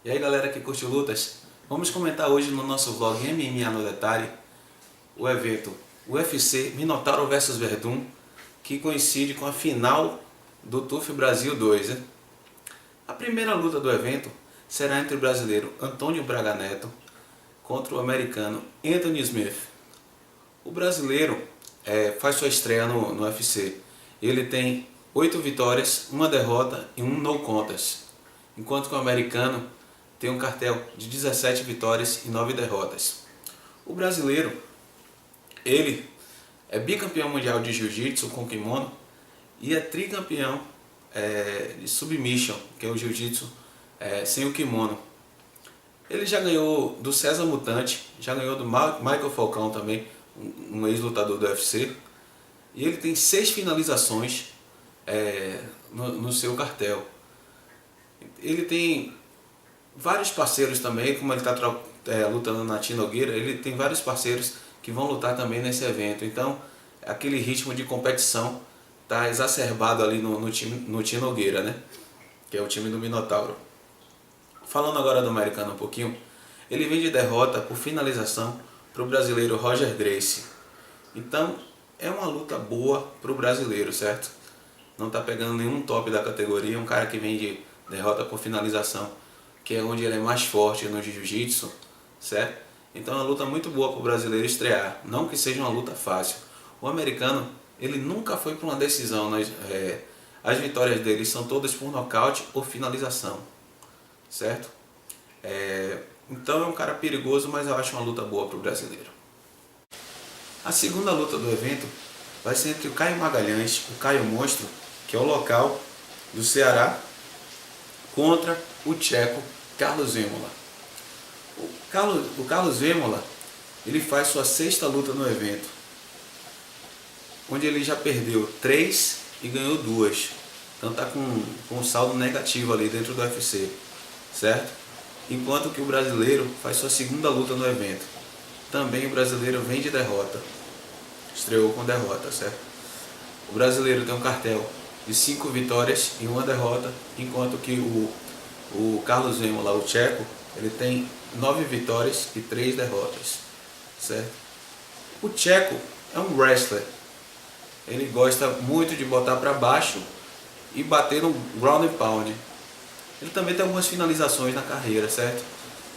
E aí galera que curte lutas, vamos comentar hoje no nosso vlog MMA no Detalhe o evento UFC Minotauro vs Werdum, que coincide com a final do TUF Brasil 2. Né? A primeira luta do evento será entre o brasileiro Antônio Braga Neto contra o americano Anthony Smith. O brasileiro faz sua estreia no UFC. Ele tem 8 vitórias, 1 derrota e 1 no contest, enquanto que o americano tem um cartel de 17 vitórias e 9 derrotas. O brasileiro, ele é bicampeão mundial de jiu-jitsu com kimono e é tricampeão de submission, que é o jiu-jitsu sem o kimono. Ele já ganhou do César Mutante, já ganhou do Michael Falcão também, um ex-lutador do UFC. E ele tem 6 finalizações no seu cartel. Ele tem vários parceiros também, como ele está lutando na Tia Nogueira, ele tem vários parceiros que vão lutar também nesse evento. Então, aquele ritmo de competição está exacerbado ali no Tia Nogueira, né? Que é o time do Minotauro. Falando agora do americano um pouquinho, ele vem de derrota por finalização para o brasileiro Roger Gracie. Então, é uma luta boa para o brasileiro, certo? Não está pegando nenhum top da categoria, um cara que vem de derrota por finalização, que é onde ele é mais forte no jiu-jitsu, certo? Então é uma luta muito boa para o brasileiro estrear, não que seja uma luta fácil. O americano, ele nunca foi para uma decisão, as vitórias dele são todas por nocaute ou finalização, certo? Então é um cara perigoso, mas eu acho uma luta boa para o brasileiro. A segunda luta do evento vai ser entre o Caio Magalhães, o Caio Monstro, que é o local do Ceará, contra o tcheco Carlos Vemola. O Carlos Vemola, ele faz sua 6ª luta no evento, onde ele já perdeu 3 e ganhou 2. Então está com um saldo negativo ali dentro do UFC, certo? Enquanto que o brasileiro faz sua 2ª luta no evento. Também o brasileiro vem de derrota, estreou com derrota, certo? O brasileiro tem um cartel de 5 vitórias e 1 derrota, enquanto que o Carlos Vemola, o tcheco, ele tem 9 vitórias e 3 derrotas, certo? O tcheco é um wrestler, ele gosta muito de botar para baixo e bater no ground and pound. Ele também tem algumas finalizações na carreira, certo?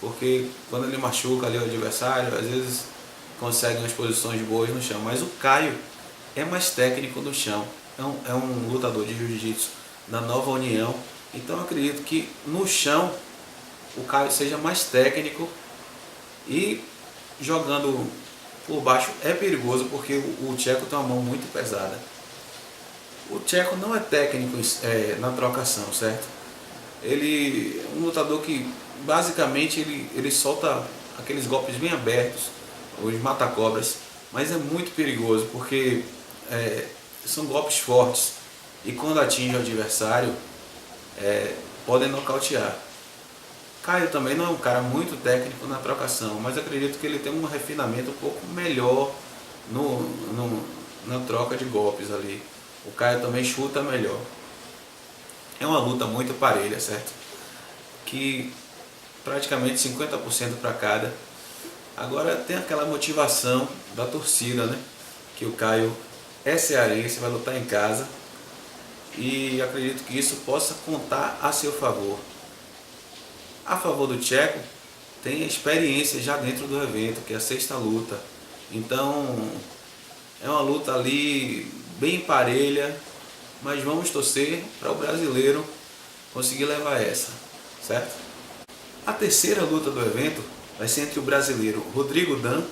Porque quando ele machuca ali o adversário, às vezes consegue umas posições boas no chão. Mas o Caio é mais técnico no chão, é um lutador de jiu-jitsu da Nova União. Então eu acredito que no chão o Caio seja mais técnico, e jogando por baixo é perigoso porque o tcheco tem uma mão muito pesada. O tcheco não é técnico na trocação, certo? Ele é um lutador que basicamente ele solta aqueles golpes bem abertos, os mata-cobras, mas é muito perigoso porque são golpes fortes e quando atinge o adversário podem nocautear. Caio também não é um cara muito técnico na trocação, mas acredito que ele tem um refinamento um pouco melhor na troca de golpes ali. O Caio também chuta melhor. É uma luta muito parelha, certo? Que praticamente 50% para cada. Agora tem aquela motivação da torcida, né? Que o Caio é cearense, vai lutar em casa, e acredito que isso possa contar a seu favor. A favor do tcheco, tem a experiência já dentro do evento, que é a 6ª luta. Então é uma luta ali bem parelha, mas vamos torcer para o brasileiro conseguir levar essa, certo? A terceira luta do evento vai ser entre o brasileiro Rodrigo Dan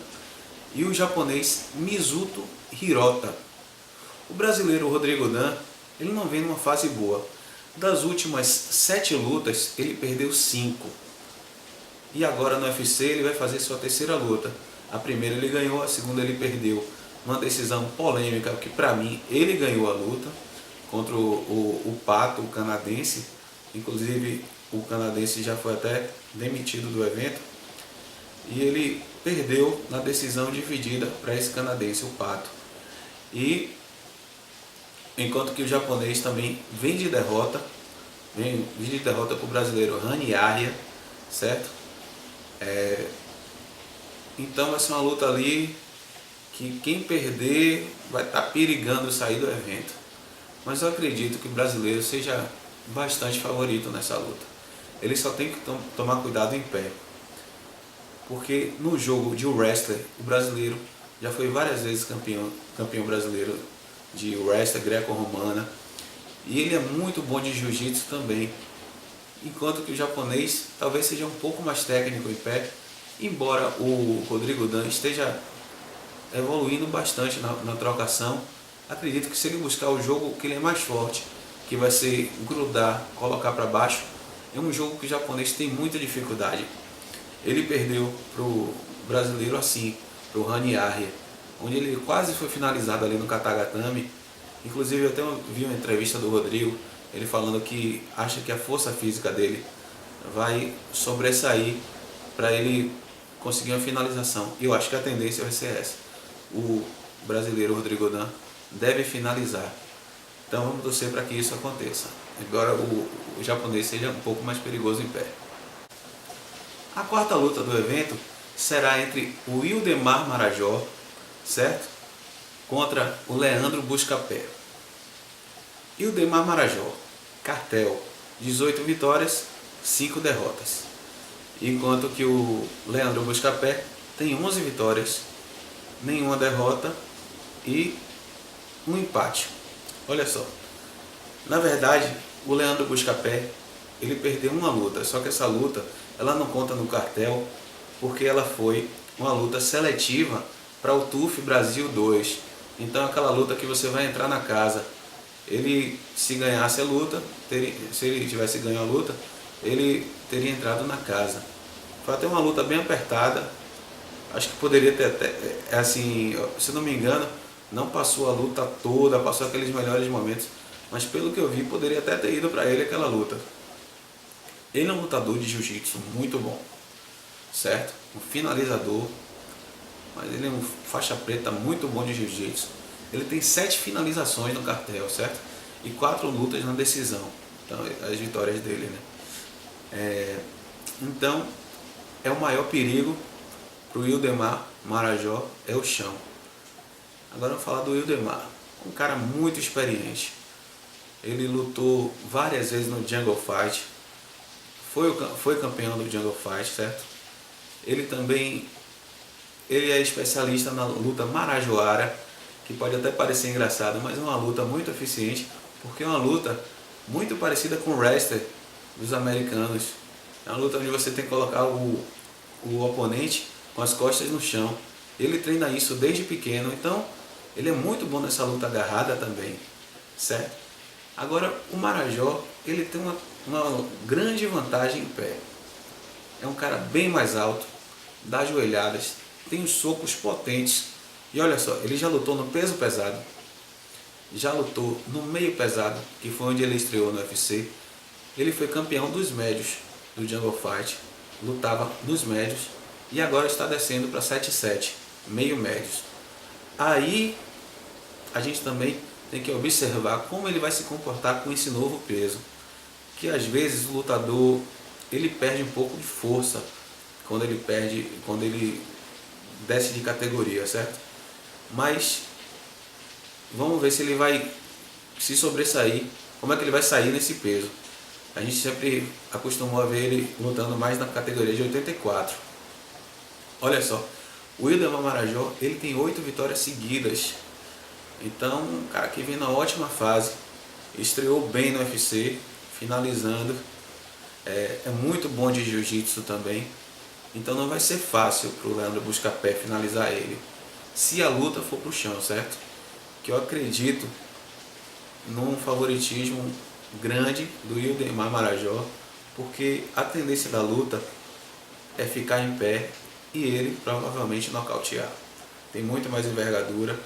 e o japonês Mizuto Hirota. O brasileiro Rodrigo Dan, ele não vem numa fase boa. Das últimas 7 lutas, ele perdeu 5. E agora no UFC ele vai fazer sua 3ª luta. A primeira ele ganhou, a segunda ele perdeu. Uma decisão polêmica, que para mim ele ganhou a luta contra o Pato, o canadense. Inclusive o canadense já foi até demitido do evento. E ele perdeu na decisão dividida para esse canadense, o Pato. E enquanto que o japonês também vem de derrota para o brasileiro Rani Arya, certo? Então vai ser uma luta ali que quem perder vai estar perigando sair do evento. Mas eu acredito que o brasileiro seja bastante favorito nessa luta. Ele só tem que tomar cuidado em pé. Porque no jogo de wrestler, o brasileiro já foi várias vezes campeão brasileiro de wrestler greco-romana. E ele é muito bom de jiu-jitsu também. Enquanto que o japonês talvez seja um pouco mais técnico em pé, embora o Rodrigo Dan esteja evoluindo bastante na trocação. Acredito que se ele buscar o jogo que ele é mais forte, que vai ser grudar, colocar para baixo, é um jogo que o japonês tem muita dificuldade. Ele perdeu para o brasileiro assim, para o Rani Arya, onde ele quase foi finalizado ali no Katagatame. Inclusive eu até vi uma entrevista do Rodrigo, ele falando que acha que a força física dele vai sobressair para ele conseguir uma finalização. E eu acho que a tendência vai ser essa. O brasileiro Rodrigo Dan deve finalizar. Então vamos torcer para que isso aconteça. Agora o japonês seja um pouco mais perigoso em pé. A quarta luta do evento será entre o Ildemar Marajó, certo? Contra o Leandro Buscapé. Ildemar Marajó, cartel, 18 vitórias, 5 derrotas. Enquanto que o Leandro Buscapé tem 11 vitórias, nenhuma derrota e um empate. Olha só, na verdade o Leandro Buscapé ele perdeu uma luta, só que essa luta ela não conta no cartel porque ela foi uma luta seletiva para o TUF Brasil 2. Então aquela luta que você vai entrar na casa. Ele, se ganhasse a luta, se ele tivesse ganho a luta, ele teria entrado na casa. Foi até uma luta bem apertada. Acho que poderia ter até, assim, se não me engano, não passou a luta toda, passou aqueles melhores momentos. Mas pelo que eu vi, poderia até ter ido para ele aquela luta. Ele é um lutador de jiu-jitsu muito bom, certo? Um finalizador, mas ele é um faixa preta muito bom de jiu-jitsu. Ele tem 7 finalizações no cartel, certo? E 4 lutas na decisão. Então, as vitórias dele, né? Então, é o maior perigo para o Ildemar Marajó, é o chão. Agora vamos falar do Ildemar. Um cara muito experiente. Ele lutou várias vezes no Jungle Fight. Foi campeão do Jungle Fight, certo? Ele é especialista na luta marajoara, que pode até parecer engraçado, mas é uma luta muito eficiente, porque é uma luta muito parecida com o wrestler dos americanos. É uma luta onde você tem que colocar o oponente com as costas no chão. Ele treina isso desde pequeno, então ele é muito bom nessa luta agarrada também, certo? Agora o Marajó, ele tem uma grande vantagem em pé. É um cara bem mais alto, dá joelhadas, tem os socos potentes. E olha só, ele já lutou no peso pesado, já lutou no meio pesado, que foi onde ele estreou no UFC. Ele foi campeão dos médios do Jungle Fight, lutava nos médios e agora está descendo para 7-7, meio médios. Aí a gente também tem que observar como ele vai se comportar com esse novo peso, que às vezes o lutador ele perde um pouco de força quando ele desce de categoria, certo? Mas vamos ver se ele vai se sobressair, como é que ele vai sair nesse peso. A gente sempre acostumou a ver ele lutando mais na categoria de 84. Olha só, o Ildemar Marajó, ele tem 8 vitórias seguidas. Então, um cara que vem na ótima fase, estreou bem no UFC, finalizando. É muito bom de jiu-jitsu também. Então não vai ser fácil para o Leandro Buscapé finalizar ele, se a luta for para o chão, certo? Que eu acredito num favoritismo grande do Ildemar Marajó, porque a tendência da luta é ficar em pé e ele provavelmente nocautear. Tem muito mais envergadura,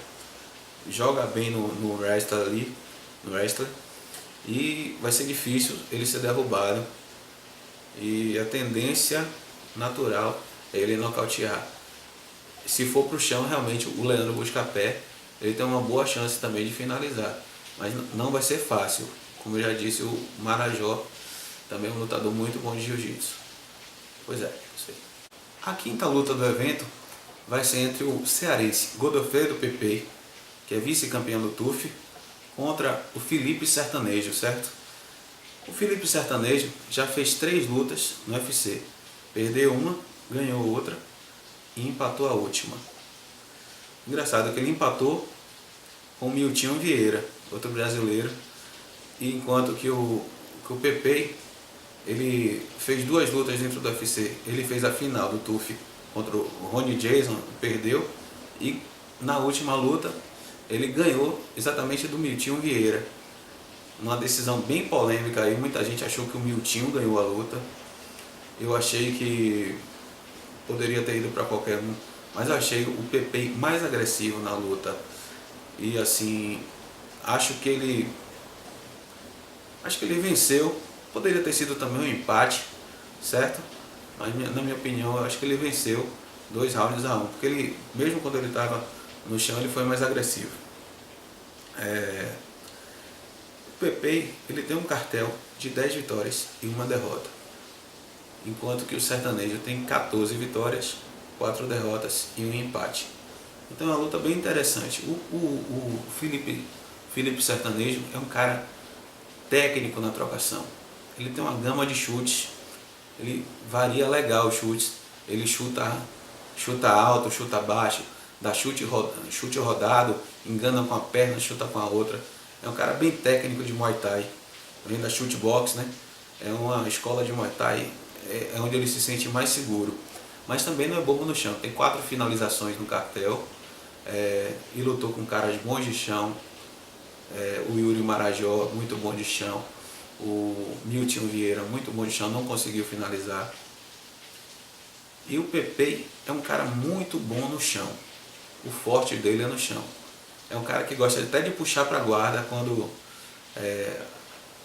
joga bem no wrestler ali, e vai ser difícil ele ser derrubado. E a tendência natural é ele nocautear. Se for para o chão, realmente o Leandro Buscapé ele tem uma boa chance também de finalizar, mas não vai ser fácil. Como eu já disse, o Marajó também é um lutador muito bom de jiu-jitsu. Pois é, isso aí. A quinta luta do evento vai ser entre o cearense Godofredo Pepei, que é vice-campeão do TUF, contra o Felipe Sertanejo, certo? O Felipe Sertanejo já fez 3 lutas no UFC. Perdeu uma, ganhou outra e empatou a última. Engraçado que ele empatou com o Miltinho Vieira, outro brasileiro, e enquanto que o Pepei, ele fez 2 lutas dentro do UFC. Ele fez a final do TUF contra o Ronnie Jason, perdeu, e na última luta ele ganhou exatamente do Miltinho Vieira. Uma decisão bem polêmica aí, muita gente achou que o Miltinho ganhou a luta. Eu achei que poderia ter ido para qualquer um, mas eu achei o Pepei mais agressivo na luta. E assim, acho que ele venceu. Poderia ter sido também um empate, certo? Mas na minha opinião, eu acho que ele venceu 2 rounds a 1, porque ele, mesmo quando ele estava no chão, ele foi mais agressivo. O Pepei, ele tem um cartel de 10 vitórias e 1 derrota, enquanto que o Sertanejo tem 14 vitórias, 4 derrotas e 1 empate. Então é uma luta bem interessante. O Felipe Sertanejo é um cara técnico na trocação. Ele tem uma gama de chutes, ele varia legal os chutes, ele chuta alto, chuta baixo, dá chute rodado, engana com a perna, chuta com a outra. É um cara bem técnico de Muay Thai, vem da chute box, né? É uma escola de Muay Thai, é onde ele se sente mais seguro. Mas também não é bobo no chão, tem 4 finalizações no cartel, e lutou com caras bons de chão, o Yuri Marajó, muito bom de chão, o Milton Vieira, muito bom de chão, não conseguiu finalizar. E o Pepei é um cara muito bom no chão, o forte dele é no chão. É um cara que gosta até de puxar para a guarda quando...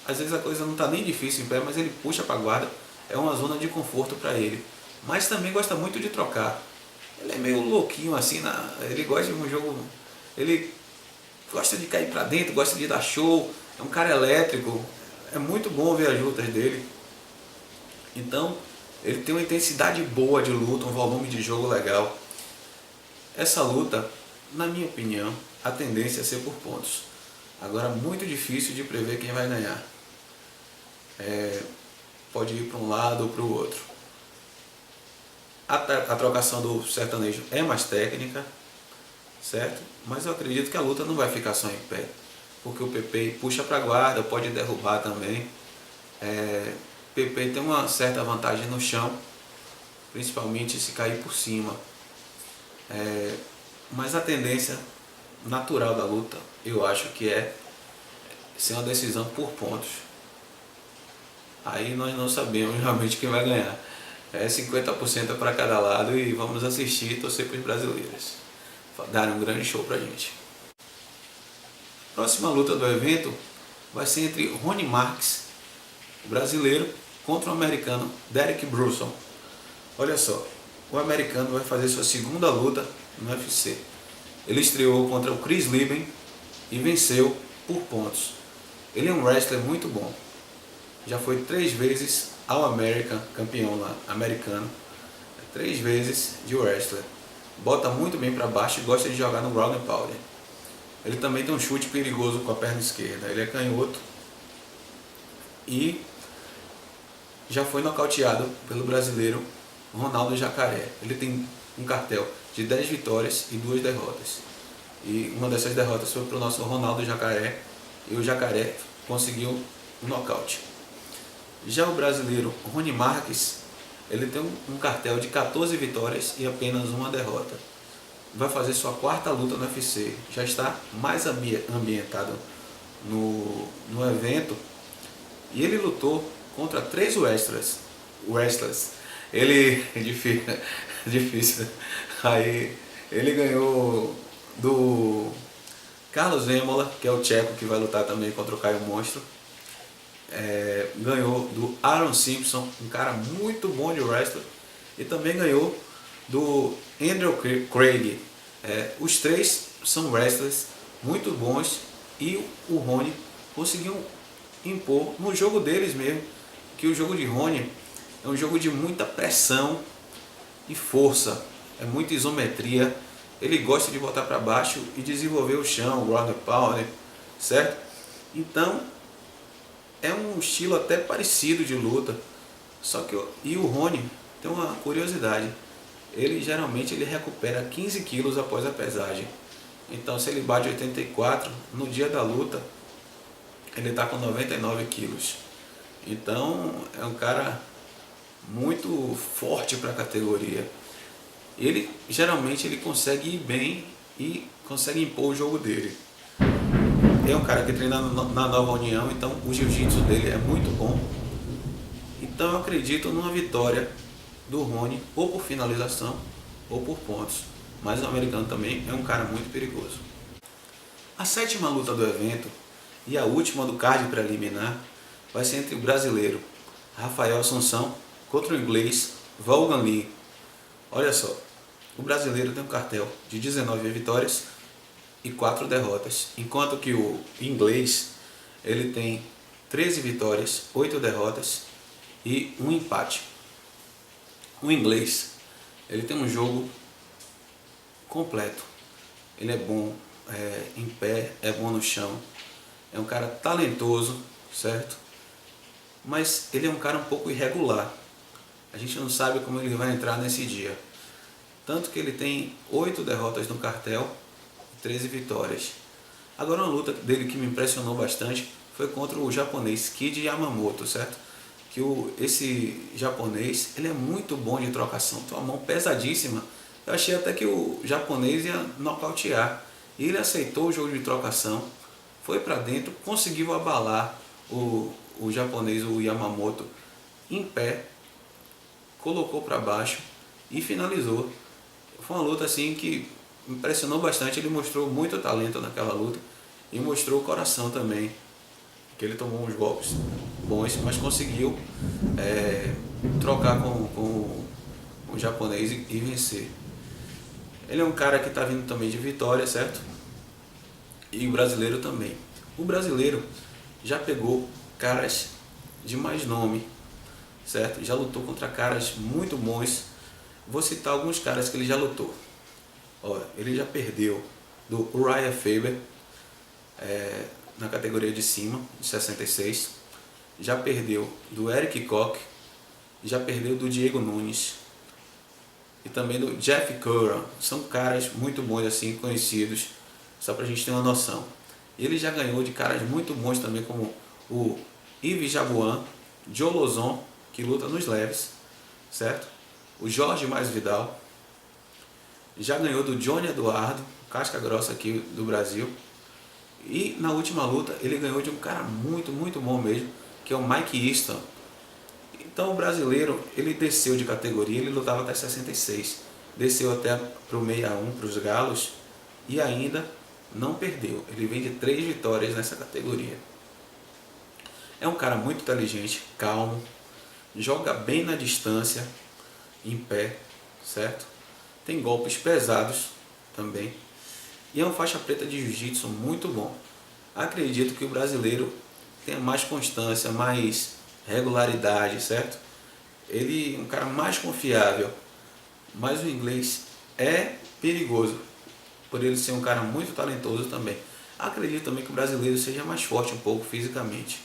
às vezes a coisa não está nem difícil em pé, mas ele puxa para a guarda, é uma zona de conforto para ele. Mas também gosta muito de trocar. Ele é meio louquinho assim, ele gosta de um jogo... Ele gosta de cair para dentro, gosta de dar show, é um cara elétrico. É muito bom ver as lutas dele. Então, ele tem uma intensidade boa de luta, um volume de jogo legal. Essa luta, na minha opinião, a tendência é ser por pontos. Agora, muito difícil de prever quem vai ganhar. Pode ir para um lado ou para o outro. A trocação do Sertanejo é mais técnica, certo? Mas eu acredito que a luta não vai ficar só em pé, porque o Pepei puxa para a guarda, pode derrubar também. Pepei tem uma certa vantagem no chão, principalmente se cair por cima. Mas a tendência natural da luta, eu acho que é ser uma decisão por pontos. Aí nós não sabemos realmente quem vai ganhar. 50% para cada lado e vamos assistir e torcer para os brasileiros darem um grande show pra gente. Próxima luta do evento vai ser entre Rony Marques, o brasileiro, contra o americano Derek Brunson. Olha só, o americano vai fazer sua segunda luta no UFC. Ele estreou contra o Chris Lieben e venceu por pontos. Ele é um wrestler muito bom. Já foi 3 vezes All American, campeão lá, americano. 3 vezes de wrestler. Bota muito bem para baixo e gosta de jogar no ground and pound. Ele também tem um chute perigoso com a perna esquerda. Ele é canhoto e já foi nocauteado pelo brasileiro Ronaldo Jacaré. Ele tem um cartel de 10 vitórias e 2 derrotas. E uma dessas derrotas foi para o nosso Ronaldo Jacaré, e o Jacaré conseguiu um nocaute. Já o brasileiro Rony Marques, ele tem um cartel de 14 vitórias e apenas 1 derrota. Vai fazer sua 4ª luta no UFC. Já está mais ambientado no evento. E ele lutou contra 3 wrestlers. Ele... é difícil. Aí ele ganhou do Carlos Vémola, que é o tcheco que vai lutar também contra o Caio Monstro. Ganhou do Aaron Simpson, um cara muito bom de wrestler, e também ganhou do Andrew Craig. Os 3 são wrestlers muito bons e o Rony conseguiu impor no jogo deles mesmo, que o jogo de Rony É um jogo de muita pressão e força, é muita isometria. Ele gosta de botar para baixo e desenvolver o chão, o ground pound, certo? Então é um estilo até parecido de luta, só que e o Rony tem uma curiosidade. Ele geralmente recupera 15 quilos após a pesagem. Então se ele bate 84, no dia da luta ele está com 99 quilos. Então é um cara muito forte para a categoria. Ele geralmente consegue ir bem e consegue impor o jogo dele. É um cara que treina na Nova União, então o jiu-jitsu dele é muito bom. Então eu acredito numa vitória do Rony, ou por finalização ou por pontos. Mas o americano também é um cara muito perigoso. A sétima luta do evento e a última do card preliminar vai ser entre o brasileiro Rafael Assunção contra o inglês Vaughan Lee. Olha só, o brasileiro tem um cartel de 19 vitórias e 4 derrotas, enquanto que o inglês ele tem 13 vitórias, 8 derrotas e um empate. O inglês ele tem um jogo completo, ele é bom em pé, é bom no chão, é um cara talentoso, certo? Mas ele é um cara um pouco irregular, a gente não sabe como ele vai entrar nesse dia. Tanto que ele tem 8 derrotas no cartel e 13 vitórias. Agora uma luta dele que me impressionou bastante foi contra o japonês Kid Yamamoto, certo? Que esse japonês ele é muito bom de trocação, tem uma mão pesadíssima. Eu achei até que o japonês ia nocautear. E ele aceitou o jogo de trocação, foi para dentro, conseguiu abalar o japonês, o Yamamoto, em pé, colocou para baixo e finalizou. Foi uma luta assim que me impressionou bastante. Ele mostrou muito talento naquela luta e mostrou o coração também, que ele tomou uns golpes bons, mas conseguiu trocar com o japonês e vencer. Ele é um cara que está vindo também de vitória, certo? E o brasileiro também. O brasileiro já pegou caras de mais nome, certo? Já lutou contra caras muito bons. Vou citar alguns caras que ele já lutou. Ele já perdeu do Uriah Faber na categoria de cima, de 66. Já perdeu do Eric Koch. Já perdeu do Diego Nunes. E também do Jeff Curran. São caras muito bons, assim, conhecidos, só pra gente ter uma noção. Ele já ganhou de caras muito bons também, como o Yves Jabuan, Joe Lozon, que luta nos leves, certo? O Jorge Masvidal. Já ganhou do Johnny Eduardo, casca grossa aqui do Brasil. E na última luta ele ganhou de um cara muito, muito bom mesmo, que é o Mike Easton. Então o brasileiro, ele desceu de categoria, ele lutava até 66. Desceu até para o 61, para os galos, e ainda não perdeu. Ele vem de 3 vitórias nessa categoria. É um cara muito inteligente, calmo, joga bem na distância, em pé, certo? Tem golpes pesados também. E é um faixa preta de jiu-jitsu muito bom. Acredito que o brasileiro tenha mais constância, mais regularidade, certo? Ele é um cara mais confiável. Mas o inglês é perigoso, por ele ser um cara muito talentoso também. Acredito também que o brasileiro seja mais forte um pouco fisicamente.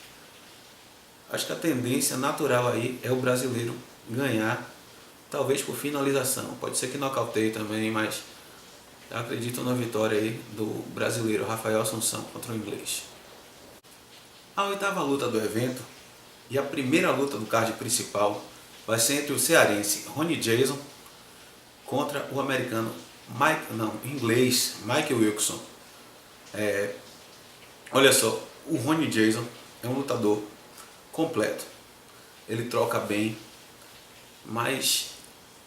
Acho que a tendência natural aí é o brasileiro ganhar, talvez por finalização. Pode ser que nocauteie também, mas eu acredito na vitória aí do brasileiro Rafael Assunção contra o inglês. A 8ª luta do evento e a primeira luta do card principal vai ser entre o cearense Rony Jason contra o americano inglês Mike Wilkinson. Olha só, o Rony Jason é um lutador completo. Ele troca bem, mas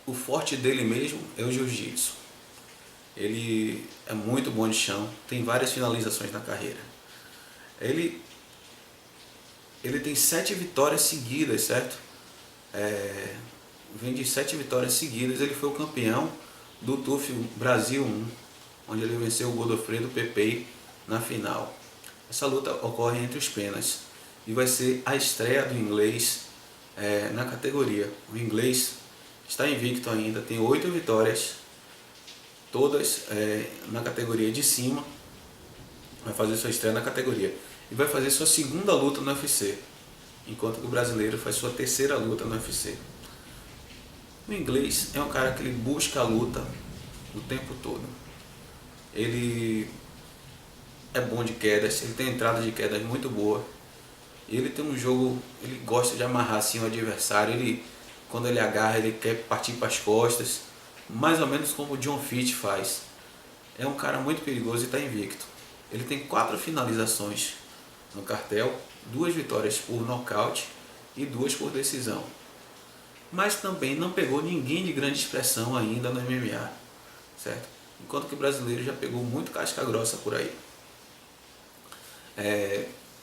o forte dele mesmo é o jiu-jitsu. Ele é muito bom de chão, tem várias finalizações na carreira. Ele tem 7 vitórias seguidas, certo? Vem de 7 vitórias seguidas. Ele foi o campeão do TUF Brasil 1, onde ele venceu o Godofredo Pepei na final. Essa luta ocorre entre os penas e vai ser a estreia do inglês na categoria. O inglês está invicto ainda, tem 8 vitórias, todas na categoria de cima. Vai fazer sua estreia na categoria e vai fazer sua segunda luta no UFC, enquanto que o brasileiro faz sua terceira luta no UFC. O inglês é um cara que ele busca a luta o tempo todo. Ele é bom de quedas, ele tem entrada de quedas muito boa. Ele tem um jogo, ele gosta de amarrar assim o adversário. Ele, quando ele agarra, ele quer partir para as costas, mais ou menos como o John Fitch faz. É um cara muito perigoso e está invicto. Ele tem 4 finalizações no cartel, 2 vitórias por nocaute e 2 por decisão. Mas também não pegou ninguém de grande expressão ainda no MMA, certo? Enquanto que o brasileiro já pegou muito casca grossa por aí.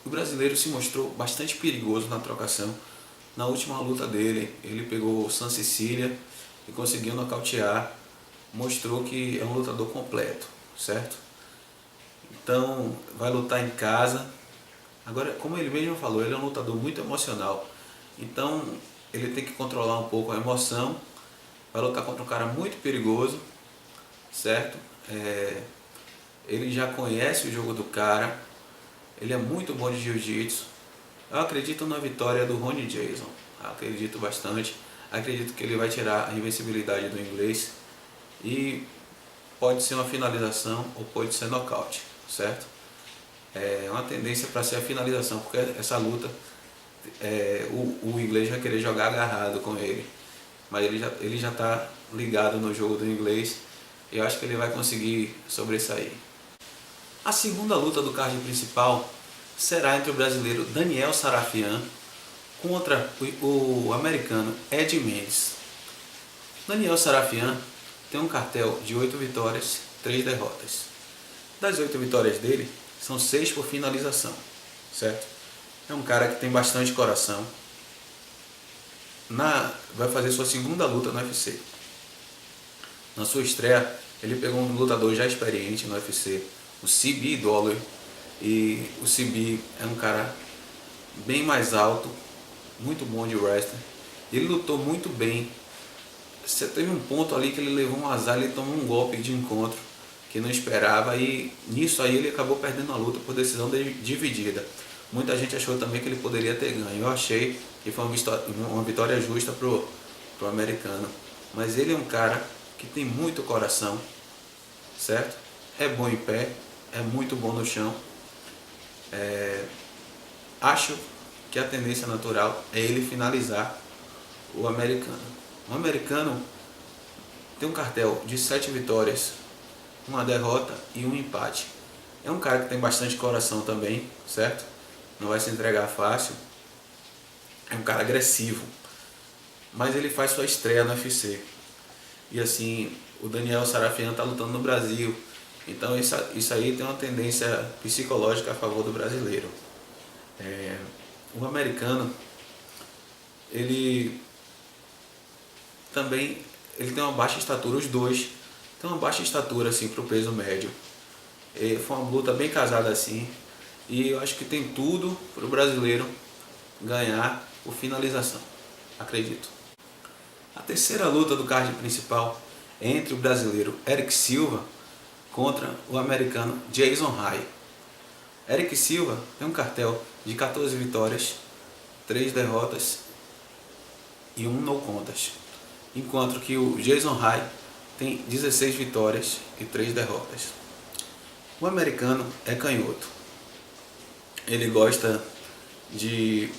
O brasileiro se mostrou bastante perigoso na trocação. Na última luta dele, ele pegou o San Cecília e conseguiu nocautear. Mostrou que é um lutador completo, certo? Então, vai lutar em casa. Agora, como ele mesmo falou, ele é um lutador muito emocional. Então, ele tem que controlar um pouco a emoção. Vai lutar contra um cara muito perigoso, certo? Ele já conhece o jogo do cara. Ele é muito bom de jiu-jitsu. Eu acredito na vitória do Ronnie Jason. Acredito bastante. Acredito que ele vai tirar a invencibilidade do inglês. E pode ser uma finalização ou pode ser nocaute, certo? É uma tendência para ser a finalização, porque essa luta o inglês vai querer jogar agarrado com ele. Mas ele já está ligado no jogo do inglês. E eu acho que ele vai conseguir sobressair. A segunda luta do card principal será entre o brasileiro Daniel Sarafian contra o americano Ed Mendes. Daniel Sarafian tem um cartel de 8 vitórias, 3 derrotas. Das 8 vitórias dele, são 6 por finalização, certo? É um cara que tem bastante coração. Vai fazer sua segunda luta no UFC. Na sua estreia, ele pegou um lutador já experiente no UFC, o CB Dollar, e o CB é um cara bem mais alto, muito bom de wrestling. Ele lutou muito bem. Você teve um ponto ali que ele levou um azar, ele tomou um golpe de encontro que não esperava e nisso aí ele acabou perdendo a luta por decisão dividida. Muita gente achou também que ele poderia ter ganho. Eu achei que foi uma vitória justa pro americano. Mas ele é um cara que tem muito coração, certo? É bom em pé, é muito bom no chão. Acho que a tendência natural é ele finalizar o americano. O americano tem um cartel de 7 vitórias, uma derrota e um empate. É um cara que tem bastante coração também, certo? Não vai se entregar fácil. É um cara agressivo. Mas ele faz sua estreia no UFC. E assim, o Daniel Sarafian está lutando no Brasil. Então isso aí tem uma tendência psicológica a favor do brasileiro. O americano, ele tem uma baixa estatura, os dois tem uma baixa estatura assim para o peso médio. Foi uma luta bem casada assim. E eu acho que tem tudo para o brasileiro ganhar por finalização. Acredito. A terceira luta do card principal é entre o brasileiro Erick Silva contra o americano Jason Ray. Erick Silva tem um cartel de 14 vitórias, 3 derrotas e 1 no contas. Enquanto que o Jason Ray tem 16 vitórias e 3 derrotas. O americano é canhoto. Ele gosta de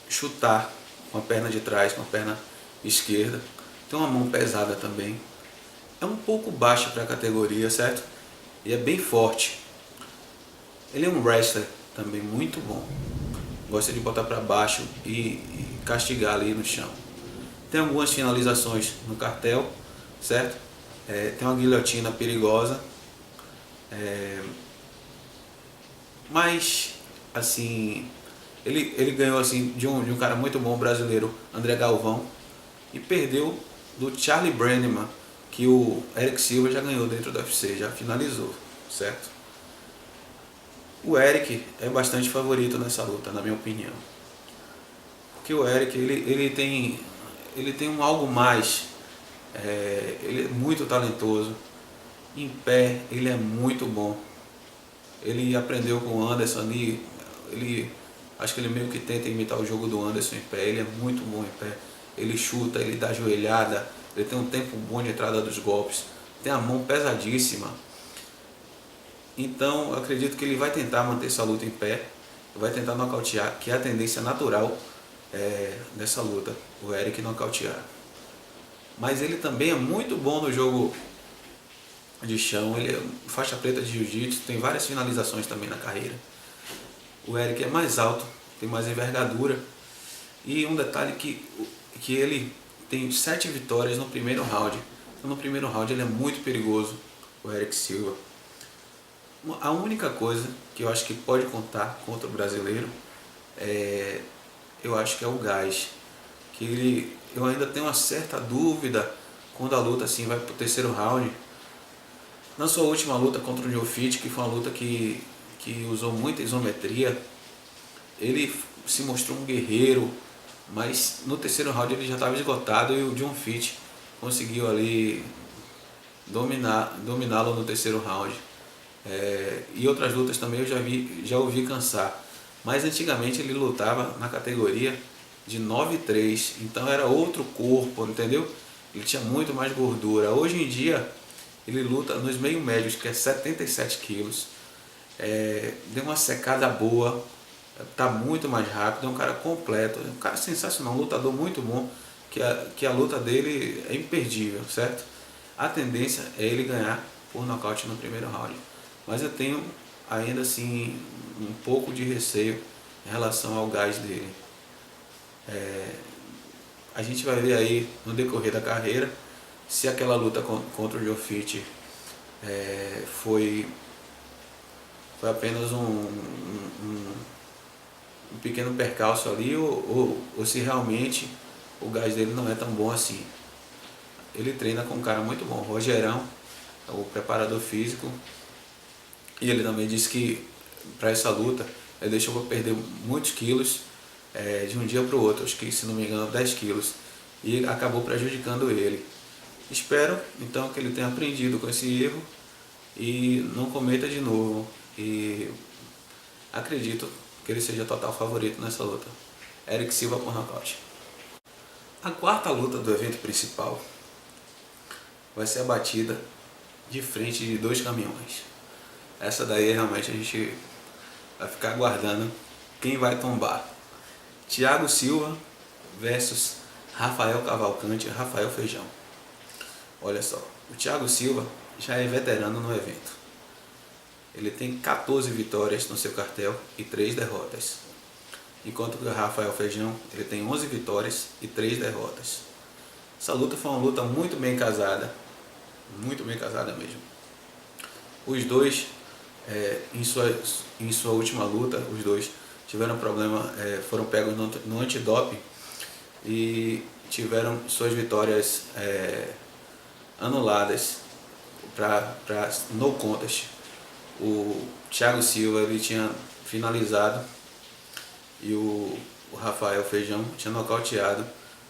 chutar com a perna de trás, com a perna esquerda. Tem uma mão pesada também. É um pouco baixo para a categoria, certo? E é bem forte. Ele é um wrestler também muito bom. Gosta de botar para baixo e castigar ali no chão. Tem algumas finalizações no cartel, certo? Tem uma guilhotina perigosa. Mas, assim, ele ganhou assim, de um cara muito bom brasileiro, André Galvão, e perdeu do Charlie Brenneman, que o Erick Silva já ganhou dentro do UFC, já finalizou, certo? O Erick é bastante favorito nessa luta, na minha opinião. Porque que o Eric ele tem um algo mais. Ele é muito talentoso. Em pé ele é muito bom. Ele aprendeu com o Anderson ali. Acho que ele meio que tenta imitar o jogo do Anderson em pé. Ele é muito bom em pé. Ele chuta, ele dá joelhada. Ele tem um tempo bom de entrada dos golpes. Tem a mão pesadíssima. Então eu acredito que ele vai tentar manter essa luta em pé. Vai tentar nocautear, que é a tendência natural dessa luta. O Eric nocautear. Mas ele também é muito bom no jogo de chão. Ele é faixa preta de jiu-jitsu. Tem várias finalizações também na carreira. O Eric é mais alto, tem mais envergadura. E um detalhe que ele tem 7 vitórias no primeiro round. Então, no primeiro round ele é muito perigoso, o Eric Silva. A única coisa que eu acho que pode contar contra o brasileiro eu acho que é o gás. Eu ainda tenho uma certa dúvida quando a luta assim vai para o terceiro round. Na sua última luta contra o Neofit, que foi uma luta que usou muita isometria, ele se mostrou um guerreiro, mas no terceiro round ele já estava esgotado e o John Fitch conseguiu ali dominá-lo no terceiro round. E outras lutas também eu já ouvi cansar, mas antigamente ele lutava na categoria de 9-3, então era outro corpo, entendeu? Ele tinha muito mais gordura. Hoje em dia ele luta nos meio médios, que é 77 quilos. Deu uma secada boa, está muito mais rápido, é um cara completo, é um cara sensacional, um lutador muito bom, que a luta dele é imperdível, certo? A tendência é ele ganhar por nocaute no primeiro round, mas eu tenho ainda assim um pouco de receio em relação ao gás dele. A gente vai ver aí no decorrer da carreira se aquela luta contra o Jofit foi apenas um pequeno percalço ali ou se realmente o gás dele não é tão bom assim. Ele treina com um cara muito bom, Rogerão, o preparador físico, e ele também disse que para essa luta ele deixou para perder muitos quilos de um dia para o outro, acho que se não me engano 10 quilos, e acabou prejudicando ele. Espero então que ele tenha aprendido com esse erro e não cometa de novo, e acredito que ele seja total favorito nessa luta. Eric Silva por nocaute. A quarta luta do evento principal vai ser a batida de frente de 2 caminhões. Essa daí realmente a gente vai ficar aguardando quem vai tombar. Thiago Silva versus Rafael Cavalcante e Rafael Feijão. Olha só, o Thiago Silva já é veterano no evento. Ele tem 14 vitórias no seu cartel e 3 derrotas. Enquanto que o Rafael Feijão ele tem 11 vitórias e 3 derrotas. Essa luta foi uma luta muito bem casada mesmo. Os dois, em sua última luta, os dois tiveram problema, foram pegos no antidoping e tiveram suas vitórias anuladas para no contest. O Thiago Silva ele tinha finalizado e o Rafael Feijão tinha nocauteado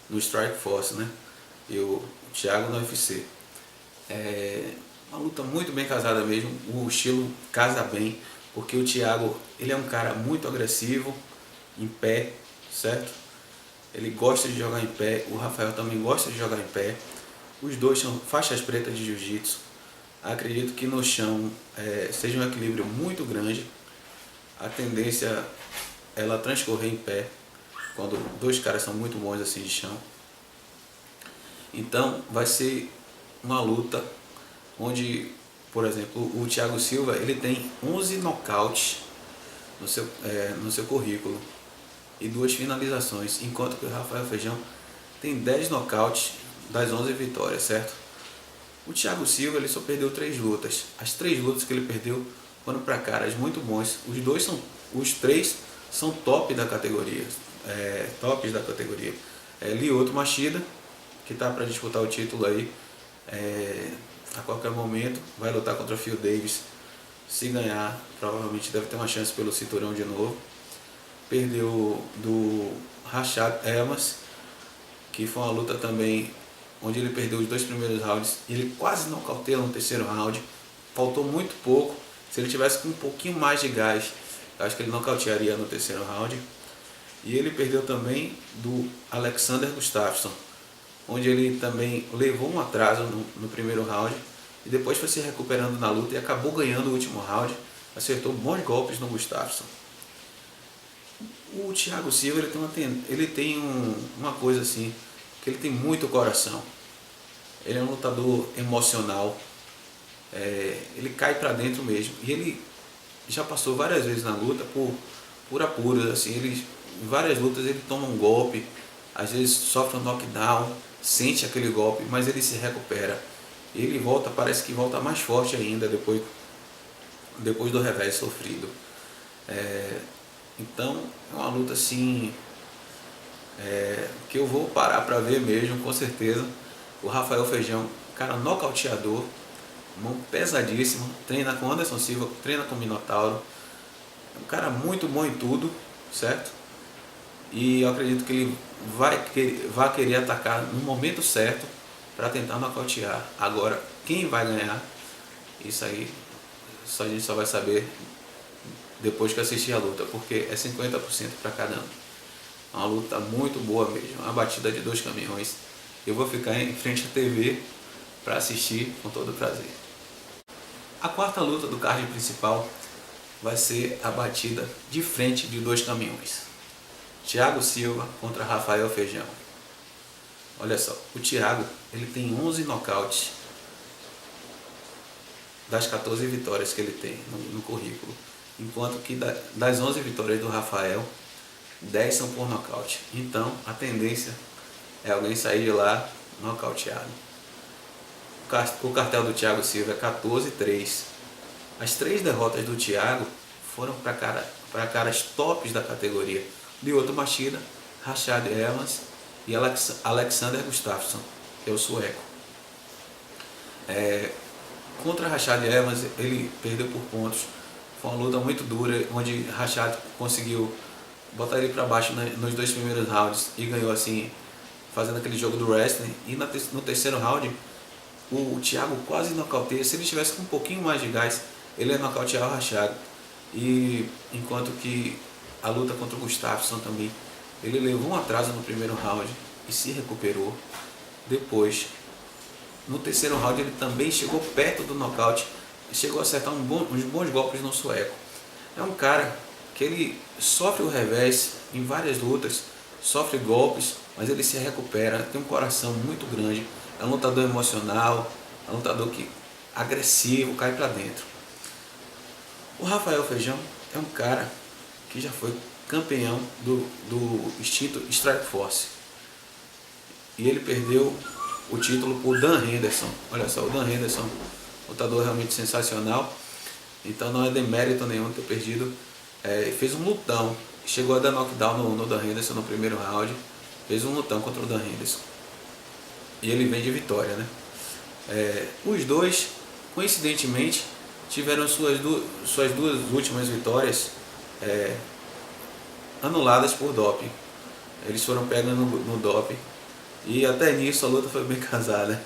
no Strike Force, né? E o Thiago no UFC. Uma luta muito bem casada mesmo, o estilo casa bem, porque o Thiago ele é um cara muito agressivo em pé, certo? Ele gosta de jogar em pé, o Rafael também gosta de jogar em pé. Os dois são faixas pretas de jiu-jitsu. Acredito que no chão seja um equilíbrio muito grande. A tendência é ela transcorrer em pé, quando dois caras são muito bons assim de chão. Então vai ser uma luta onde, por exemplo, o Thiago Silva ele tem 11 nocautes no seu currículo e 2 finalizações, enquanto que o Rafael Feijão tem 10 nocautes das 11 vitórias, certo? O Thiago Silva ele só perdeu 3 lutas. As 3 lutas que ele perdeu foram para caras muito bons. Os 3 são top da categoria, tops da categoria. Lyoto Machida, que está para disputar o título aí a qualquer momento, vai lutar contra Phil Davis. Se ganhar, provavelmente deve ter uma chance pelo cinturão de novo. perdeu do Rashad Evans, que foi uma luta também onde ele perdeu os 2 primeiros rounds. Ele quase nocauteia no terceiro round, faltou muito pouco. Se ele tivesse com um pouquinho mais de gás, eu acho que ele nocautearia no terceiro round. E ele perdeu também do Alexander Gustafsson, onde ele também levou um atraso no primeiro round e depois foi se recuperando na luta e acabou ganhando o último round. Acertou bons golpes no Gustafsson. O Thiago Silva ele tem uma coisa assim, que ele tem muito coração. Ele é um lutador emocional, ele cai pra dentro mesmo. E ele já passou várias vezes na luta por apuros, assim, em várias lutas ele toma um golpe, às vezes sofre um knockdown, sente aquele golpe, mas ele se recupera. Ele volta, parece que volta mais forte ainda depois do revés sofrido. Então é uma luta assim, que eu vou parar para ver mesmo, com certeza. O Rafael Feijão, cara nocauteador, mão pesadíssima, treina com Anderson Silva, treina com Minotauro, é um cara muito bom em tudo, certo? E eu acredito que ele vai querer atacar no momento certo para tentar nocautear. Agora, quem vai ganhar, isso aí a gente só vai saber depois que assistir a luta, porque é 50% para cada um. É uma luta muito boa mesmo, uma batida de 2 caminhões. Eu vou ficar em frente à TV para assistir com todo prazer. A quarta luta do card principal vai ser a batida de frente de 2 caminhões. Thiago Silva contra Rafael Feijão. Olha só, o Thiago ele tem 11 nocautes das 14 vitórias que ele tem no currículo, enquanto que das 11 vitórias do Rafael, 10 são por nocaute. Então a tendência é alguém sair de lá nocauteado. O cartel do Thiago Silva é 14-3. As 3 derrotas do Thiago foram para caras tops da categoria: Lyoto Machida, Rashad Evans e Alexander Gustafsson, que é o sueco. Contra Rashad Evans ele perdeu por pontos. Foi uma luta muito dura, onde Rashad conseguiu botar ele para baixo nos 2 primeiros rounds e ganhou assim, fazendo aquele jogo do wrestling. E no terceiro round o Thiago quase nocauteia. Se ele tivesse com um pouquinho mais de gás, ele ia nocautear o Rashad. E enquanto que a luta contra o Gustafsson também, ele levou um atraso no primeiro round e se recuperou. Depois, no terceiro round, ele também chegou perto do nocaute e chegou a acertar uns bons golpes no sueco. É um cara que ele sofre o revés em várias lutas, sofre golpes, mas ele se recupera, tem um coração muito grande, é um lutador emocional, é um lutador agressivo, cai pra dentro. O Rafael Feijão é um cara que já foi campeão do extinto Strike Force. E ele perdeu o título por Dan Henderson. Olha só, o Dan Henderson, lutador realmente sensacional. Então não é demérito nenhum ter perdido. Fez um lutão. Chegou a dar knockdown no Dan Henderson no primeiro round. Fez um lutão contra o Dan Henderson. E ele vem de vitória, né? Os dois, coincidentemente, tiveram suas duas últimas vitórias anuladas por doping. Eles foram pegando no doping. E até nisso a luta foi bem casada.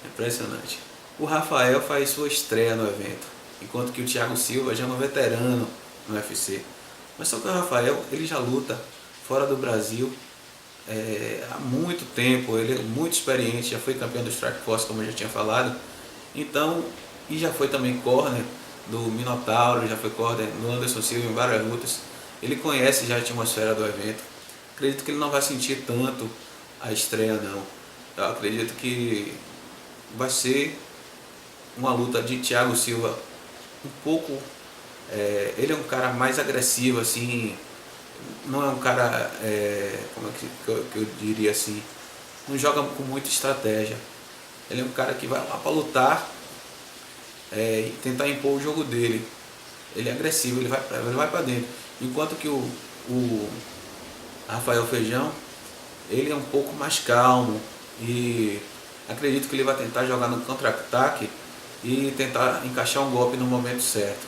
Impressionante. O Rafael faz sua estreia no evento, enquanto que o Thiago Silva já é um veterano no UFC. Mas só que o Rafael ele já luta fora do Brasil há muito tempo. Ele é muito experiente, já foi campeão do Strike Force, como eu já tinha falado. Então, e já foi também corner do Minotauro, já foi corner do Anderson Silva em várias lutas. Ele conhece já a atmosfera do evento. Acredito que ele não vai sentir tanto a estreia não. Eu acredito que vai ser uma luta de Thiago Silva um pouco... ele é um cara mais agressivo, assim, não é um cara, como é que eu diria assim, não joga com muita estratégia. Ele é um cara que vai lá para lutar e tentar impor o jogo dele. Ele é agressivo, ele vai para dentro. Enquanto que o Rafael Feijão, ele é um pouco mais calmo e acredito que ele vai tentar jogar no contra-ataque e tentar encaixar um golpe no momento certo.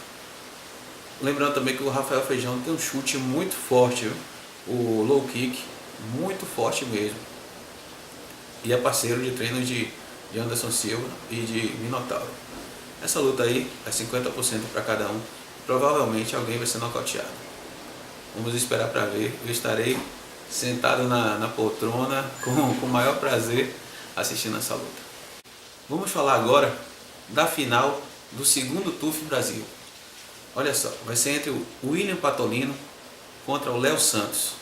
Lembrando também que o Rafael Feijão tem um chute muito forte, viu? O low kick, muito forte mesmo. E é parceiro de treinos de Anderson Silva e de Minotauro. Essa luta aí é 50% para cada um. Provavelmente alguém vai ser nocauteado. Vamos esperar para ver. Eu estarei sentado na poltrona com o maior prazer assistindo essa luta. Vamos falar agora da final do segundo TUF Brasil. Olha só, vai ser entre o William Patolino contra o Léo Santos.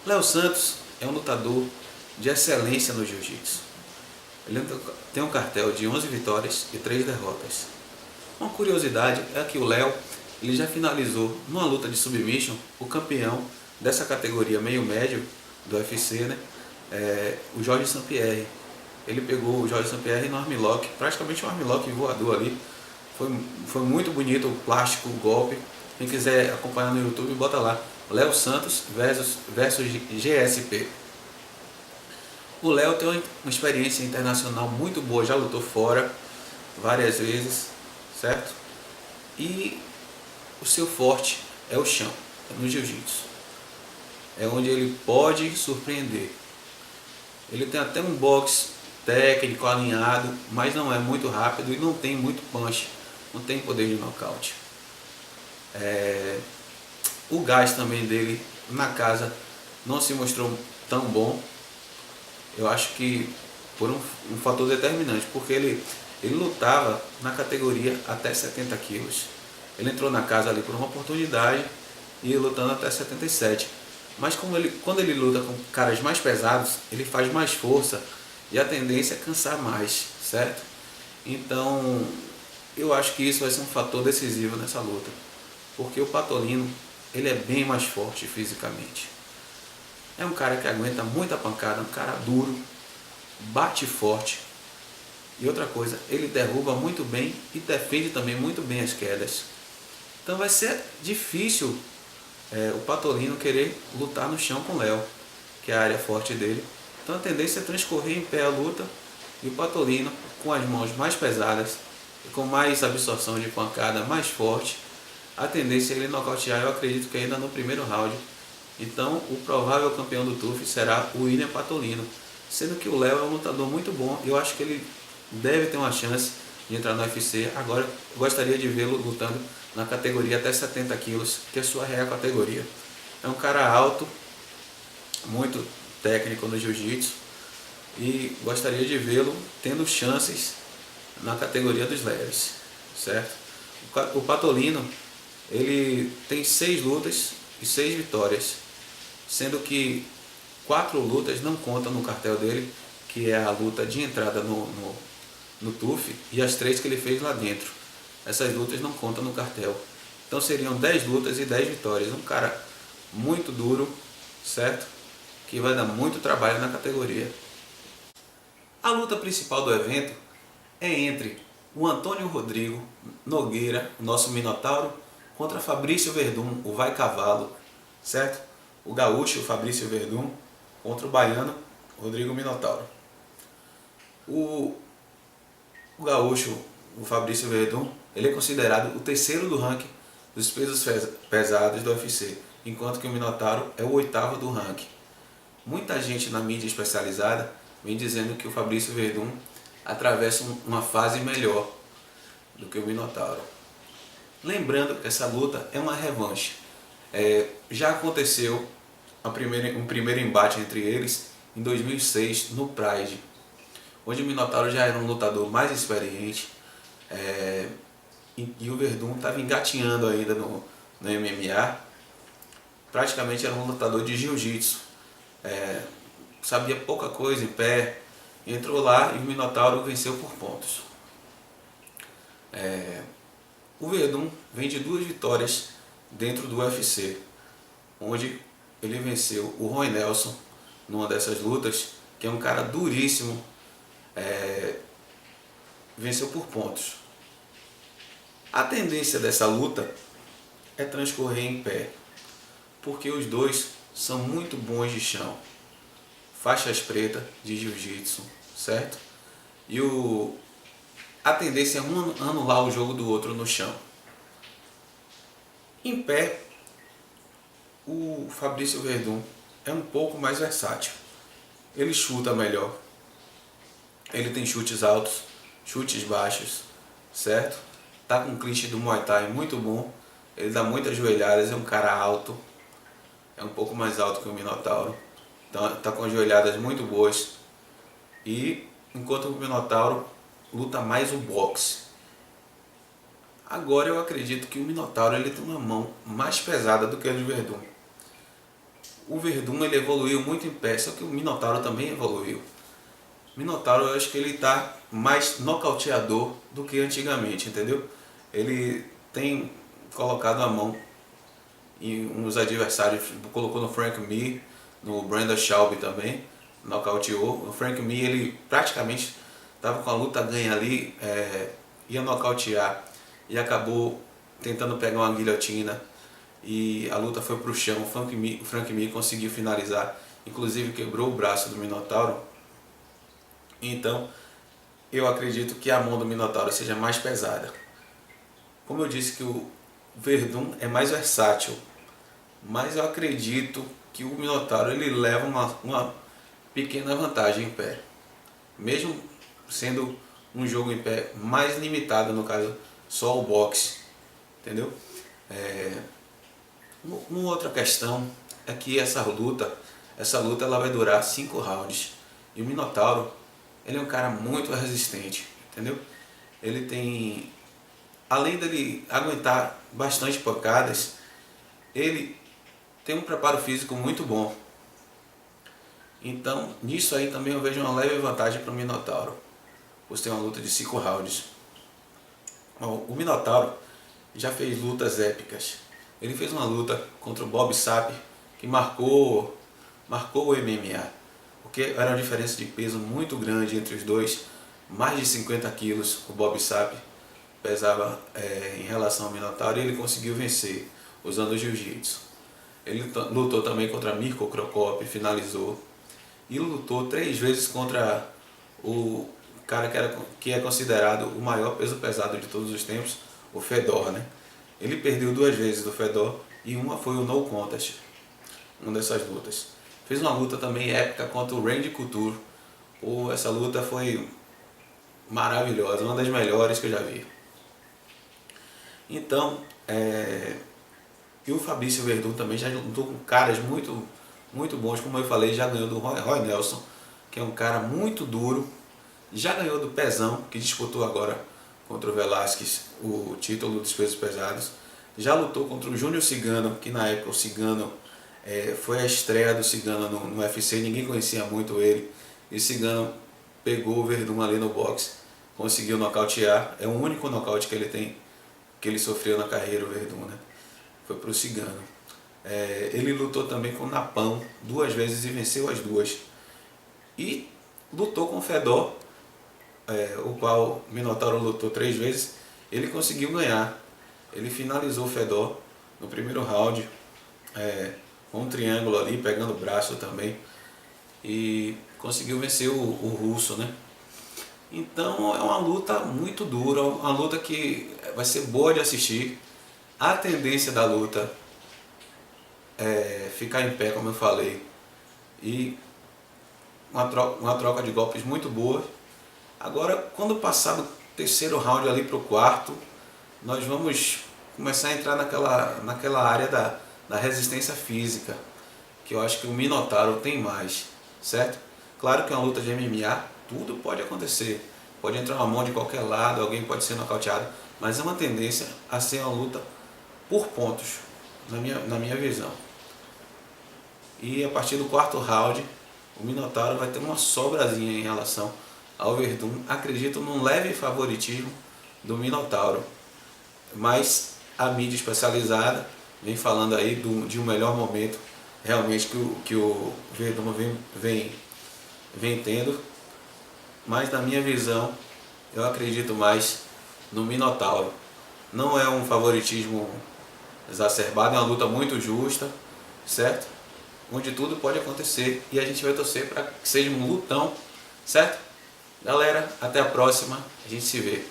Léo Santos é um lutador de excelência no jiu-jitsu. Ele tem um cartel de 11 vitórias e 3 derrotas. Uma curiosidade é que o Léo ele já finalizou numa luta de submission o campeão dessa categoria meio médio do UFC, né? O Jorge St-Pierre. Ele pegou o Jorge St-Pierre no armlock, praticamente um armlock voador ali. Foi muito bonito o plástico, o golpe. Quem quiser acompanhar no YouTube, bota lá. Léo Santos versus GSP. O Léo tem uma experiência internacional muito boa, já lutou fora várias vezes, certo? E o seu forte é o chão, é no jiu-jitsu. É onde ele pode surpreender. Ele tem até um boxe técnico, alinhado, mas não é muito rápido e não tem muito punch, não tem poder de nocaute. O gás também dele na casa não se mostrou tão bom. Eu acho que por um fator determinante, porque ele lutava na categoria até 70 quilos. Ele entrou na casa ali por uma oportunidade e lutando até 77. Mas quando ele luta com caras mais pesados, ele faz mais força e a tendência é cansar mais, certo? Então, eu acho que isso vai ser um fator decisivo nessa luta. Porque o Patolino, ele é bem mais forte fisicamente. É um cara que aguenta muita pancada, um cara duro, bate forte. E outra coisa, ele derruba muito bem e defende também muito bem as quedas. Então vai ser difícil o Patolino querer lutar no chão com o Léo, que é a área forte dele. Então a tendência é transcorrer em pé a luta e o Patolino com as mãos mais pesadas e com mais absorção de pancada mais forte. A tendência é ele nocautear, eu acredito que ainda no primeiro round. Então o provável campeão do TUF será o William Patolino, sendo que o Léo é um lutador muito bom. Eu acho que ele deve ter uma chance de entrar no UFC. Agora eu gostaria de vê-lo lutando na categoria até 70 quilos, que é a sua real categoria. É um cara alto, muito técnico no jiu-jitsu e gostaria de vê-lo tendo chances na categoria dos leves, certo? O Patolino, ele tem 6 lutas e 6 vitórias, sendo que 4 lutas não contam no cartel dele, que é a luta de entrada no TUF e as 3 que ele fez lá dentro. Essas lutas não contam no cartel. Então seriam 10 lutas e 10 vitórias. Um cara muito duro, certo? Que vai dar muito trabalho na categoria. A luta principal do evento é entre o Antônio Rodrigo Nogueira, o nosso Minotauro, contra Fabrício Verdun, o Vai Cavalo, certo? O gaúcho, o Fabrício Verdun, contra o baiano, Rodrigo Minotauro. O gaúcho, o Fabrício Verdun, ele é considerado o terceiro do ranking dos pesos pesados do UFC, enquanto que o Minotauro é o 8º do ranking. Muita gente na mídia especializada vem dizendo que o Fabrício Verdun atravessa uma fase melhor do que o Minotauro. Lembrando que essa luta é uma revanche. Já aconteceu um primeiro embate entre eles em 2006 no Pride, onde o Minotauro já era um lutador mais experiente e o Verdun estava engatinhando ainda no MMA. Praticamente era um lutador de jiu-jitsu, sabia pouca coisa em pé, entrou lá e o Minotauro venceu por pontos. O Verdun vem de 2 vitórias dentro do UFC, onde ele venceu o Roy Nelson numa dessas lutas, que é um cara duríssimo, venceu por pontos. A tendência dessa luta é transcorrer em pé, porque os dois são muito bons de chão, faixas pretas de jiu-jitsu, certo? E a tendência é um anular o jogo do outro no chão. Em pé, o Fabrício Werdum é um pouco mais versátil. Ele chuta melhor. Ele tem chutes altos, chutes baixos, certo? Tá com um clinch do Muay Thai muito bom. Ele dá muitas joelhadas, é um cara alto. É um pouco mais alto que o Minotauro. Então, tá com joelhadas muito boas. E enquanto o Minotauro luta mais o boxe. Agora eu acredito que o Minotauro ele tem uma mão mais pesada do que a do Werdum. O Werdum ele evoluiu muito em pé, só que o Minotauro também evoluiu. O Minotauro eu acho que ele está mais nocauteador do que antigamente, entendeu? Ele tem colocado a mão em uns adversários, colocou no Frank Mir, no Brandon Shelby também, nocauteou. O Frank Mir ele praticamente estava com a luta ganha ali, ia nocautear e acabou tentando pegar uma guilhotina e a luta foi para o chão. O Frank Mir conseguiu finalizar, inclusive quebrou o braço do Minotauro. Então eu acredito que a mão do Minotauro seja mais pesada. Como eu disse que o Werdum é mais versátil, mas eu acredito que o Minotauro ele leva uma pequena vantagem em pé, mesmo sendo um jogo em pé mais limitado, no caso só o boxe, entendeu? Uma outra questão é que essa luta ela vai durar 5 rounds e o Minotauro ele é um cara muito resistente, entendeu? Ele tem, além dele aguentar bastante pancadas, ele tem um preparo físico muito bom. Então, nisso aí também eu vejo uma leve vantagem para o Minotauro, por ter uma luta de 5 rounds. Bom, o Minotauro já fez lutas épicas. Ele fez uma luta contra o Bob Sapp que marcou o MMA, porque era uma diferença de peso muito grande entre os dois, mais de 50 quilos o Bob Sapp pesava em relação ao Minotauro, e ele conseguiu vencer usando o jiu-jitsu. Ele lutou também contra Mirko Cro Cop, finalizou, e lutou 3 vezes contra o cara que é considerado o maior peso pesado de todos os tempos, o Fedor, né? Ele perdeu 2 vezes do Fedor e uma foi o no contest, uma dessas lutas. Fez uma luta também épica contra o Randy Couture. Essa luta foi maravilhosa, uma das melhores que eu já vi. Então, e o Fabrício Werdum também já lutou com caras muito bons, como eu falei, já ganhou do Roy Nelson, que é um cara muito duro, já ganhou do Pezão, que disputou agora contra o Velasquez o título dos pesos pesados, já lutou contra o Júnior Cigano, que na época o Cigano foi a estreia do Cigano no UFC, ninguém conhecia muito ele, e o Cigano pegou o Werdum ali no boxe, conseguiu nocautear, é o único nocaute que ele tem, que ele sofreu na carreira, o Werdum, né? Foi para o Cigano. Ele lutou também com o Napão 2 vezes e venceu as 2. E lutou com o Fedor, o qual o Minotauro lutou 3 vezes, ele conseguiu ganhar. Ele finalizou o Fedor no primeiro round, com um triângulo ali, pegando o braço também, e conseguiu vencer o russo, né? Então é uma luta muito dura, uma luta que vai ser boa de assistir. A tendência da luta é ficar em pé, como eu falei, e uma troca de golpes muito boa. Agora, quando passar do 3º round ali para o 4º, nós vamos começar a entrar naquela área da resistência física, que eu acho que o Minotauro tem mais, certo? Claro que é uma luta de MMA, tudo pode acontecer, pode entrar uma mão de qualquer lado, alguém pode ser nocauteado, mas é uma tendência a ser uma luta por pontos, na minha visão. E a partir do 4º round, o Minotauro vai ter uma sobrazinha em relação ao Werdum. Acredito num leve favoritismo do Minotauro, mas a mídia especializada vem falando aí de um melhor momento realmente que o Werdum vem tendo, mas na minha visão eu acredito mais no Minotauro. Não é um favoritismo exacerbado, é uma luta muito justa, certo? Onde tudo pode acontecer e a gente vai torcer para que seja um lutão, certo? Galera, até a próxima, a gente se vê.